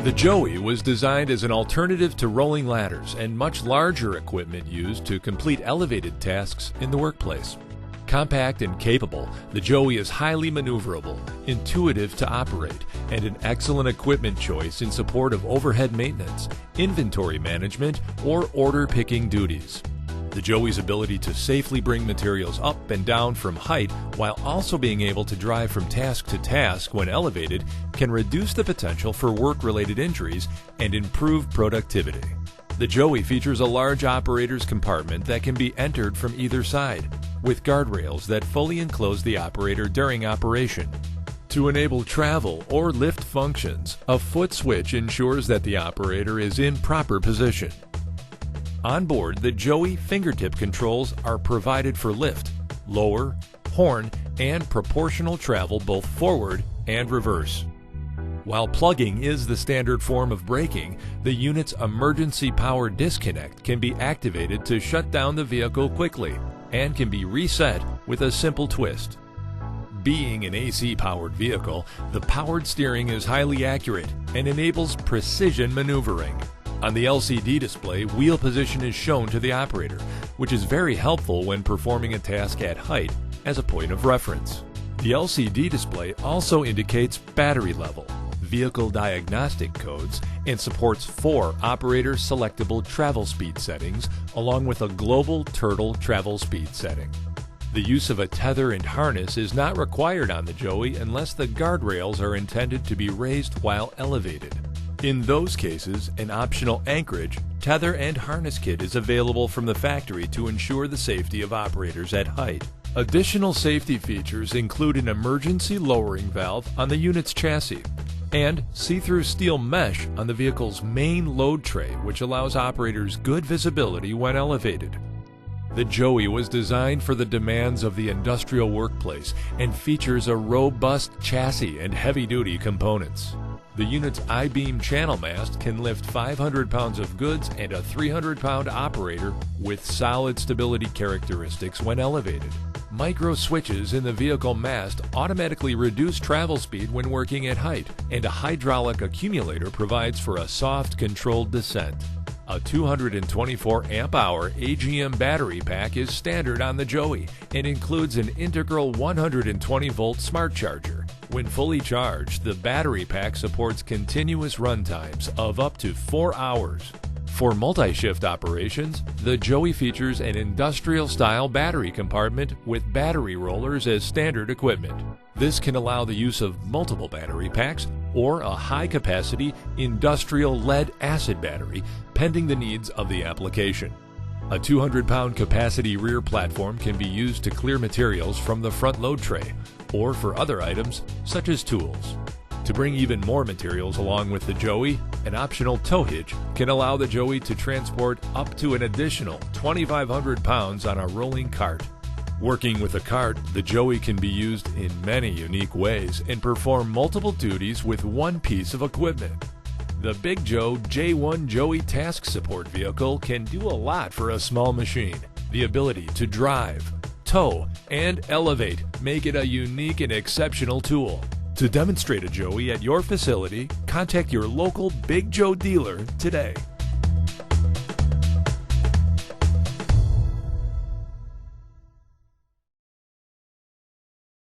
The Joey was designed as an alternative to rolling ladders and much larger equipment used to complete elevated tasks in the workplace. Compact and capable, the Joey is highly maneuverable, intuitive to operate, and an excellent equipment choice in support of overhead maintenance, inventory management, or order picking duties. The Joey's ability to safely bring materials up and down from height while also being able to drive from task to task when elevated can reduce the potential for work-related injuries and improve productivity. The Joey features a large operator's compartment that can be entered from either side, with guardrails that fully enclose the operator during operation. To enable travel or lift functions, a foot switch ensures that the operator is in proper position. On board, the Joey fingertip controls are provided for lift, lower, horn, and proportional travel both forward and reverse. While plugging is the standard form of braking, the unit's emergency power disconnect can be activated to shut down the vehicle quickly and can be reset with a simple twist. Being an AC-powered vehicle, the powered steering is highly accurate and enables precision maneuvering. On the LCD display, wheel position is shown to the operator, which is very helpful when performing a task at height as a point of reference. The LCD display also indicates battery level, vehicle diagnostic codes, and supports 4 operator-selectable travel speed settings, along with a global Turtle travel speed setting. The use of a tether and harness is not required on the Joey unless the guardrails are intended to be raised while elevated. In those cases, an optional anchorage, tether, and harness kit is available from the factory to ensure the safety of operators at height. Additional safety features include an emergency lowering valve on the unit's chassis and see-through steel mesh on the vehicle's main load tray, which allows operators good visibility when elevated. The Joey was designed for the demands of the industrial workplace and features a robust chassis and heavy-duty components. The unit's I-beam channel mast can lift 500 pounds of goods and a 300-pound operator with solid stability characteristics when elevated. Micro switches in the vehicle mast automatically reduce travel speed when working at height, and a hydraulic accumulator provides for a soft, controlled descent. A 224 amp-hour AGM battery pack is standard on the Joey and includes an integral 120-volt smart charger. When fully charged, the battery pack supports continuous run times of up to 4 hours. For multi-shift operations, the Joey features an industrial-style battery compartment with battery rollers as standard equipment. This can allow the use of multiple battery packs or a high-capacity industrial lead-acid battery, pending the needs of the application. A 200-pound capacity rear platform can be used to clear materials from the front load tray, or for other items such as tools. To bring even more materials along with the Joey, an optional tow hitch can allow the Joey to transport up to an additional 2,500 pounds on a rolling cart. Working with a cart, the Joey can be used in many unique ways and perform multiple duties with one piece of equipment. The Big Joe J1 Joey Task Support Vehicle can do a lot for a small machine. The ability to drive, tow, and elevate make it a unique and exceptional tool. To demonstrate a Joey at your facility, contact your local Big Joe dealer today.